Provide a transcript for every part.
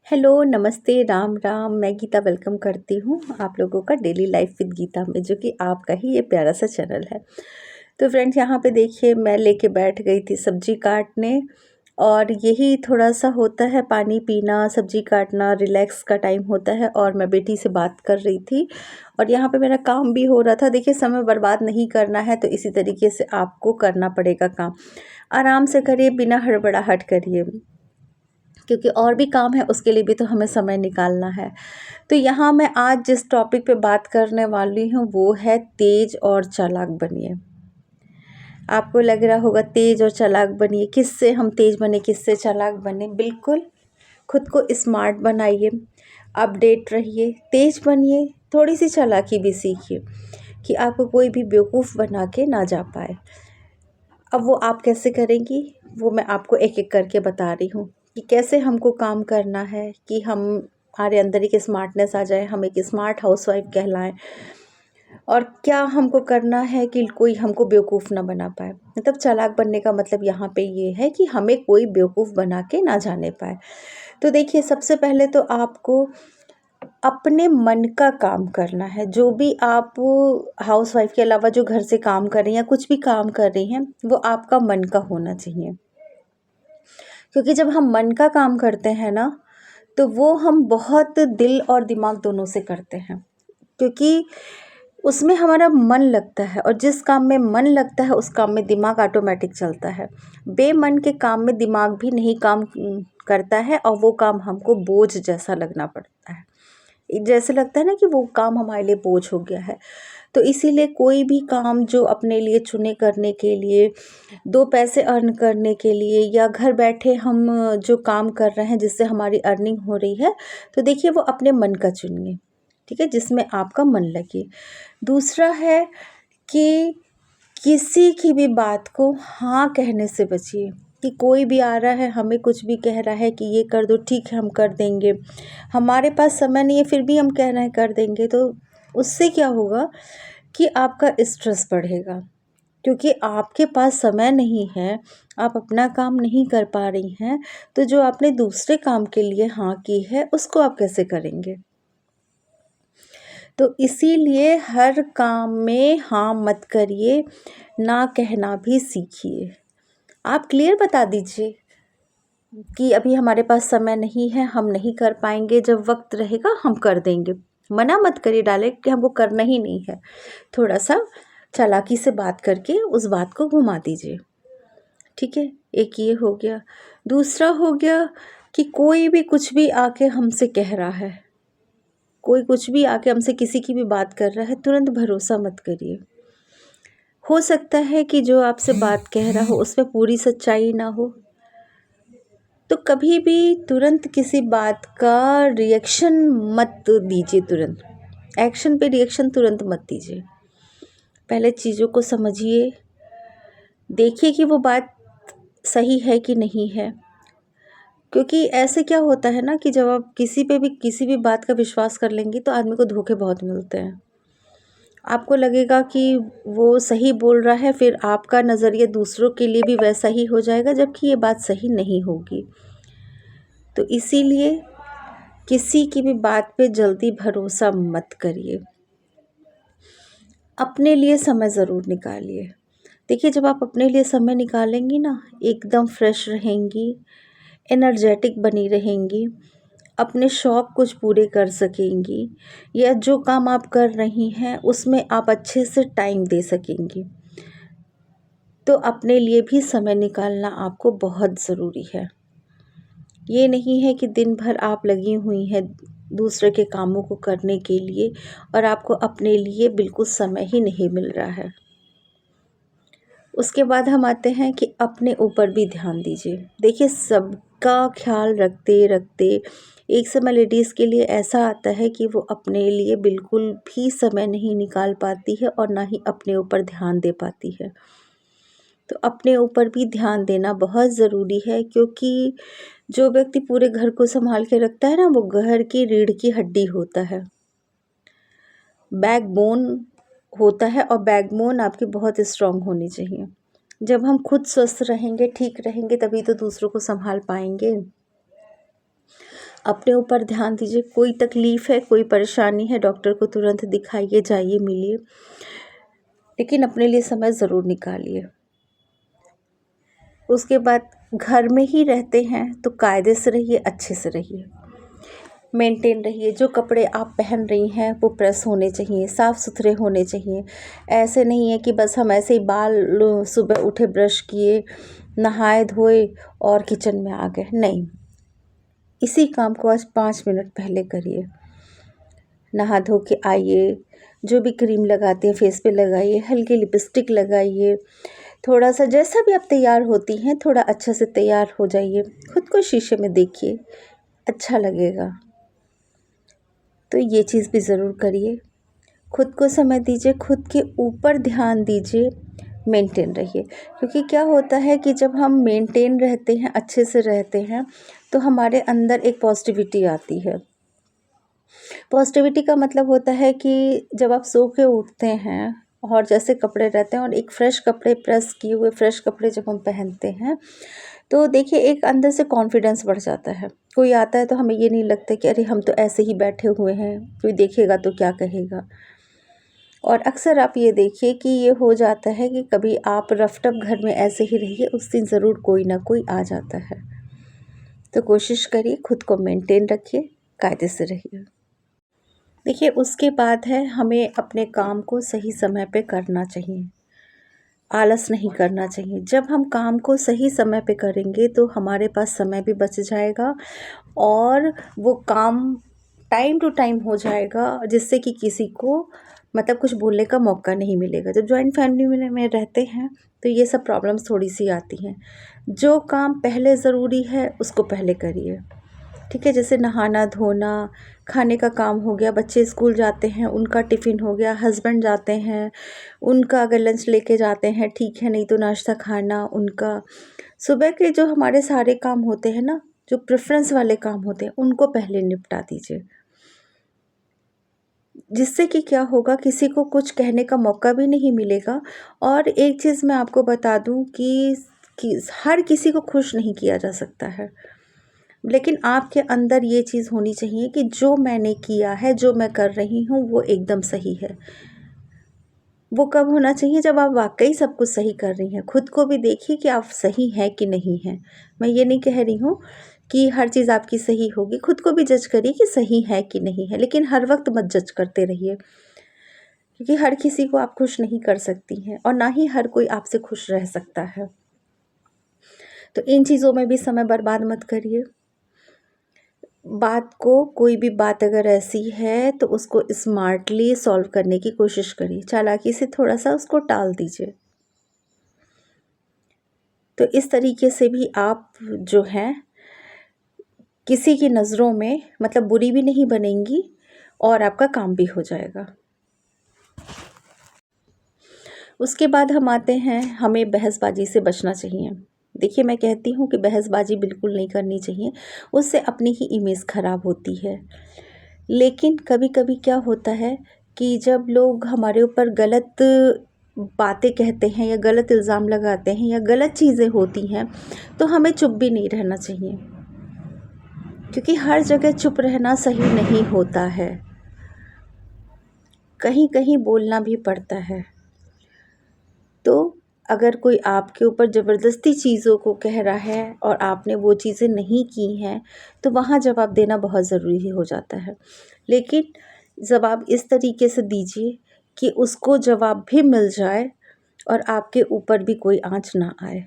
Hello, नमस्ते, राम राम। मैं Gita welcome करती हूँ आप लोगों का डेली लाइफ विद गीता में, जो कि आपका ही ये प्यारा सा चैनल है। तो फ्रेंड्स, यहाँ पे देखिए मैं लेके बैठ गई थी सब्जी काटने। और यही थोड़ा सा होता है, पानी पीना, सब्जी काटना, रिलैक्स का टाइम होता है। और मैं बेटी से बात कर रही थी और यहाँ पे मेरा काम भी हो रहा था। देखिए, समय बर्बाद नहीं करना है, तो इसी तरीके से आपको करना पड़ेगा काम। आराम से करिए, बिना हड़बड़ाहट करिए, क्योंकि और भी काम है, उसके लिए भी तो हमें समय निकालना है। तो यहाँ मैं आज जिस टॉपिक पे बात करने वाली हूँ वो है तेज और चालाक बनिए। आपको लग रहा होगा तेज और चालाक बनिए, किससे हम तेज बने, किससे चालाक बने? बिल्कुल, खुद को स्मार्ट बनाइए, अपडेट रहिए, तेज बनिए, थोड़ी सी चालाकी भी सीखिए कि आपको कोई भी बेवकूफ़ बना के ना जा पाए। अब वो आप कैसे करेंगी, वो मैं आपको एक एक करके बता रही हूँ कि कैसे हमको काम करना है कि हमारे अंदर एक स्मार्टनेस आ जाए, हम एक स्मार्ट हाउसवाइफ कहलाएं। और क्या हमको करना है कि कोई हमको बेवकूफ़ ना बना पाए। मतलब चालाक बनने का मतलब यहाँ पे ये है कि हमें कोई बेवकूफ़ बना के ना जाने पाए। तो देखिए, सबसे पहले तो आपको अपने मन का काम करना है। जो भी आप हाउसवाइफ के अलावा जो घर से काम कर रही हैं या कुछ भी काम कर रही हैं, वो आपका मन का होना चाहिए। क्योंकि जब हम मन का काम करते हैं ना, तो वो हम बहुत दिल और दिमाग दोनों से करते हैं। क्योंकि उसमें हमारा मन लगता है, और जिस काम में मन लगता है उस काम में दिमाग ऑटोमेटिक चलता है। बेमन के काम में दिमाग भी नहीं काम करता है, और वो काम हमको बोझ जैसा लगना पड़ता है। जैसे लगता है ना कि वो काम हमारे लिए बोझ हो गया है। तो इसीलिए कोई भी काम जो अपने लिए चुने करने के लिए, 2 पैसे अर्न करने के लिए, या घर बैठे हम जो काम कर रहे हैं जिससे हमारी अर्निंग हो रही है, तो देखिए वो अपने मन का चुनिए, ठीक है, जिसमें आपका मन लगे। दूसरा है कि किसी की भी बात को हाँ कहने से बचिए। कि कोई भी आ रहा है, हमें कुछ भी कह रहा है कि ये कर दो, ठीक है हम कर देंगे, हमारे पास समय नहीं है फिर भी हम कह रहे हैं कर देंगे, तो उससे क्या होगा कि आपका स्ट्रेस बढ़ेगा। क्योंकि आपके पास समय नहीं है, आप अपना काम नहीं कर पा रही हैं, तो जो आपने दूसरे काम के लिए हाँ की है उसको आप कैसे करेंगे? तो इसीलिए हर काम में हाँ मत करिए, ना कहना भी सीखिए। आप क्लियर बता दीजिए कि अभी हमारे पास समय नहीं है, हम नहीं कर पाएंगे, जब वक्त रहेगा हम कर देंगे। मना मत करिए डायरेक्ट कि हमको करना ही नहीं है। थोड़ा सा चालाकी से बात करके उस बात को घुमा दीजिए, ठीक है। एक ये हो गया। दूसरा हो गया कि कोई भी कुछ भी आके हमसे कह रहा है, कोई कुछ भी आके हमसे किसी की भी बात कर रहा है, तुरंत भरोसा मत करिए। हो सकता है कि जो आपसे बात कह रहा हो उसमें पूरी सच्चाई ना हो, तो कभी भी तुरंत किसी बात का रिएक्शन मत दीजिए। तुरंत एक्शन पे रिएक्शन तुरंत मत दीजिए। पहले चीज़ों को समझिए, देखिए कि वो बात सही है कि नहीं है। क्योंकि ऐसे क्या होता है ना कि जब आप किसी भी बात का विश्वास कर लेंगी, तो आदमी को धोखे बहुत मिलते हैं। आपको लगेगा कि वो सही बोल रहा है, फिर आपका नज़रिया दूसरों के लिए भी वैसा ही हो जाएगा, जबकि ये बात सही नहीं होगी। तो इसीलिए किसी की भी बात पे जल्दी भरोसा मत करिए। अपने लिए समय ज़रूर निकालिए। देखिए, जब आप अपने लिए समय निकालेंगी ना, एकदम फ्रेश रहेंगी, एनर्जेटिक बनी रहेंगी, अपने शौक़ कुछ पूरे कर सकेंगी, या जो काम आप कर रही हैं उसमें आप अच्छे से टाइम दे सकेंगी। तो अपने लिए भी समय निकालना आपको बहुत ज़रूरी है। ये नहीं है कि दिन भर आप लगी हुई हैं दूसरे के कामों को करने के लिए, और आपको अपने लिए बिल्कुल समय ही नहीं मिल रहा है। उसके बाद हम आते हैं कि अपने ऊपर भी ध्यान दीजिए। देखिए, सबका ख्याल रखते रखते एक समय लेडीज़ के लिए ऐसा आता है कि वो अपने लिए बिल्कुल भी समय नहीं निकाल पाती है, और ना ही अपने ऊपर ध्यान दे पाती है। तो अपने ऊपर भी ध्यान देना बहुत ज़रूरी है, क्योंकि जो व्यक्ति पूरे घर को संभाल के रखता है ना, वो घर की रीढ़ की हड्डी होता है, बैकबोन होता है। और बैकबोन आपकी बहुत स्ट्रांग होनी चाहिए। जब हम खुद स्वस्थ रहेंगे, ठीक रहेंगे, तभी तो दूसरों को संभाल पाएंगे। अपने ऊपर ध्यान दीजिए। कोई तकलीफ़ है, कोई परेशानी है, डॉक्टर को तुरंत दिखाइए, जाइए, मिलिए, लेकिन अपने लिए समय ज़रूर निकालिए। उसके बाद घर में ही रहते हैं तो कायदे से रहिए, अच्छे से रहिए, मेंटेन रहिए। जो कपड़े आप पहन रही हैं वो प्रेस होने चाहिए, साफ़ सुथरे होने चाहिए। ऐसे नहीं है कि बस हम ऐसे ही सुबह उठे, ब्रश किए, नहाए धोए और किचन में आ गए, नहीं। इसी काम को आज 5 मिनट पहले करिए। नहा धो के आइए, जो भी क्रीम लगाते हैं फेस पे लगाइए, हल्की लिपस्टिक लगाइए, थोड़ा सा जैसा भी आप तैयार होती हैं थोड़ा अच्छा से तैयार हो जाइए। खुद को शीशे में देखिए, अच्छा लगेगा। तो ये चीज़ भी ज़रूर करिए। खुद को समय दीजिए, खुद के ऊपर ध्यान दीजिए, मेंटेन रहिए। क्योंकि क्या होता है कि जब हम मेंटेन रहते हैं, अच्छे से रहते हैं, तो हमारे अंदर एक पॉजिटिविटी आती है। पॉजिटिविटी का मतलब होता है कि जब आप सो के उठते हैं और जैसे कपड़े रहते हैं और एक फ्रेश कपड़े, प्रेस किए हुए फ्रेश कपड़े जब हम पहनते हैं, तो देखिए एक अंदर से कॉन्फिडेंस बढ़ जाता है। कोई आता है तो हमें ये नहीं लगता कि अरे हम तो ऐसे ही बैठे हुए हैं, कोई देखेगा तो क्या कहेगा। और अक्सर आप ये देखिए कि ये हो जाता है कि कभी आप रफ-टफ घर में ऐसे ही रहिए, उस दिन ज़रूर कोई ना कोई आ जाता है। तो कोशिश करिए, खुद को मेंटेन रखिए, कायदे से रहिए। देखिए उसके बाद है हमें अपने काम को सही समय पे करना चाहिए, आलस नहीं करना चाहिए। जब हम काम को सही समय पे करेंगे तो हमारे पास समय भी बच जाएगा और वो काम टाइम टू टाइम हो जाएगा, जिससे कि किसी को मतलब कुछ बोलने का मौका नहीं मिलेगा। जब जॉइंट फैमिली में रहते हैं तो ये सब प्रॉब्लम्स थोड़ी सी आती हैं। जो काम पहले ज़रूरी है उसको पहले करिए, ठीक है। जैसे नहाना धोना, खाने का काम हो गया, बच्चे स्कूल जाते हैं उनका टिफ़िन हो गया, हस्बैंड जाते हैं उनका अगर लंच लेके जाते हैं ठीक है, नहीं तो नाश्ता खाना उनका। सुबह के जो हमारे सारे काम होते हैं ना, जो प्रेफ़रेंस वाले काम होते हैं, उनको पहले निपटा दीजिए। जिससे कि क्या होगा, किसी को कुछ कहने का मौका भी नहीं मिलेगा। और एक चीज़ मैं आपको बता दूँ कि हर किसी को खुश नहीं किया जा सकता है। लेकिन आपके अंदर ये चीज़ होनी चाहिए कि जो मैंने किया है, जो मैं कर रही हूँ वो एकदम सही है। वो कब होना चाहिए, जब आप वाक़ई सब कुछ सही कर रही हैं। खुद को भी देखिए कि आप सही हैं कि नहीं हैं। मैं ये नहीं कह रही हूँ कि हर चीज़ आपकी सही होगी, खुद को भी जज करिए कि सही है कि नहीं है, लेकिन हर वक़्त मत जज करते रहिए। क्योंकि हर किसी को आप खुश नहीं कर सकती हैं और ना ही हर कोई आपसे खुश रह सकता है। तो इन चीज़ों में भी समय बर्बाद मत करिए। कोई भी बात अगर ऐसी है तो उसको स्मार्टली सॉल्व करने की कोशिश करिए, चालाकी से थोड़ा-सा उसको टाल दीजिए। तो इस तरीके से भी आप जो हैं किसी की नज़रों में मतलब बुरी भी नहीं बनेंगी और आपका काम भी हो जाएगा। उसके बाद हम आते हैं, हमें बहसबाजी से बचना चाहिए। देखिए मैं कहती हूँ कि बहसबाजी बिल्कुल नहीं करनी चाहिए, उससे अपनी ही इमेज ख़राब होती है। लेकिन कभी-कभी क्या होता है कि जब लोग हमारे ऊपर गलत बातें कहते हैं या गलत इल्ज़ाम लगाते हैं या गलत चीज़ें होती हैं, तो हमें चुप भी नहीं रहना चाहिए। क्योंकि हर जगह चुप रहना सही नहीं होता है, कहीं-कहीं बोलना भी पड़ता है। तो अगर कोई आपके ऊपर ज़बरदस्ती चीज़ों को कह रहा है और आपने वो चीज़ें नहीं की हैं, तो वहाँ जवाब देना बहुत ज़रूरी हो जाता है। लेकिन जवाब इस तरीके से दीजिए कि उसको जवाब भी मिल जाए और आपके ऊपर भी कोई आँच ना आए।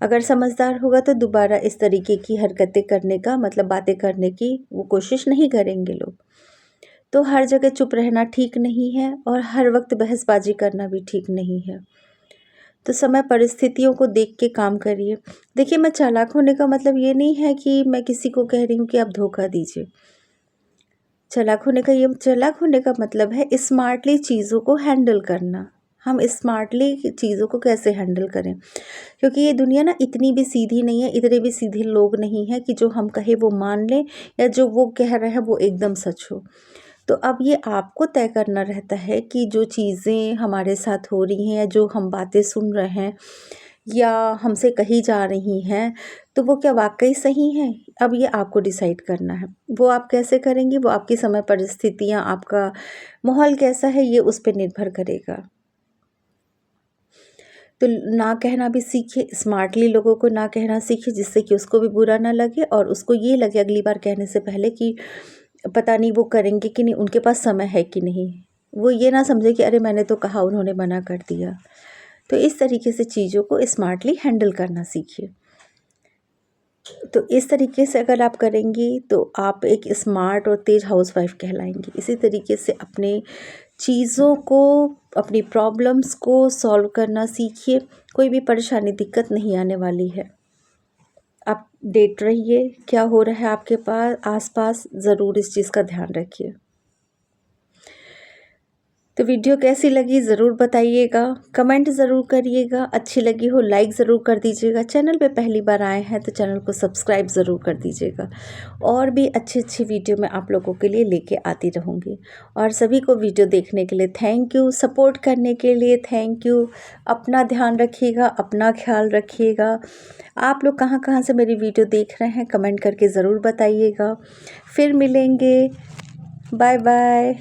अगर समझदार होगा तो दोबारा इस तरीके की हरकतें करने का मतलब बातें करने की वो कोशिश नहीं करेंगे लोग। तो हर जगह चुप रहना ठीक नहीं है और हर वक्त बहसबाजी करना भी ठीक नहीं है। तो समय परिस्थितियों को देख के काम करिए। देखिए मैं चालाक होने का मतलब ये नहीं है कि मैं किसी को कह रही हूँ कि आप धोखा दीजिए। चालाक होने का मतलब है स्मार्टली चीज़ों को हैंडल करना। हम स्मार्टली चीज़ों को कैसे हैंडल करें, क्योंकि ये दुनिया ना इतनी भी सीधी नहीं है, इतने भी सीधे लोग नहीं हैं कि जो हम कहें वो मान लें या जो वो कह रहे हैं वो एकदम सच हो। तो अब ये आपको तय करना रहता है कि जो चीज़ें हमारे साथ हो रही हैं या जो हम बातें सुन रहे हैं या हमसे कही जा रही हैं, तो वो क्या वाक़ई सही हैं? अब ये आपको डिसाइड करना है। वो आप कैसे करेंगी, वो आपकी समय परिस्थितियाँ, आपका माहौल कैसा है, ये उस पे निर्भर करेगा। तो ना कहना भी सीखिए, स्मार्टली लोगों को ना कहना सीखिए, जिससे कि उसको भी बुरा ना लगे और उसको ये लगे अगली बार कहने से पहले कि पता नहीं वो करेंगे कि नहीं, उनके पास समय है कि नहीं। वो ये ना समझे कि अरे मैंने तो कहा, उन्होंने मना कर दिया। तो इस तरीके से चीज़ों को स्मार्टली हैंडल करना सीखिए। तो इस तरीके से अगर आप करेंगी तो आप एक स्मार्ट और तेज़ हाउसवाइफ कहलाएँगी। इसी तरीके से अपने चीज़ों को, अपनी प्रॉब्लम्स को सॉल्व करना सीखिए। कोई भी परेशानी, दिक्कत नहीं आने वाली है। अपडेट रहिए, क्या हो रहा है आपके पास आस-पास, ज़रूर इस चीज़ का ध्यान रखिए। तो वीडियो कैसी लगी ज़रूर बताइएगा, कमेंट ज़रूर करिएगा, अच्छी लगी हो लाइक ज़रूर कर दीजिएगा। चैनल पे पहली बार आए हैं तो चैनल को सब्सक्राइब ज़रूर कर दीजिएगा। और भी अच्छी वीडियो मैं आप लोगों के लिए लेके आती रहूँगी। और सभी को वीडियो देखने के लिए थैंक यू, सपोर्ट करने के लिए थैंक यू। अपना ध्यान रखिएगा, अपना ख्याल रखिएगा। आप लोग कहाँ से मेरी वीडियो देख रहे हैं कमेंट करके ज़रूर बताइएगा। फिर मिलेंगे, बाय बाय।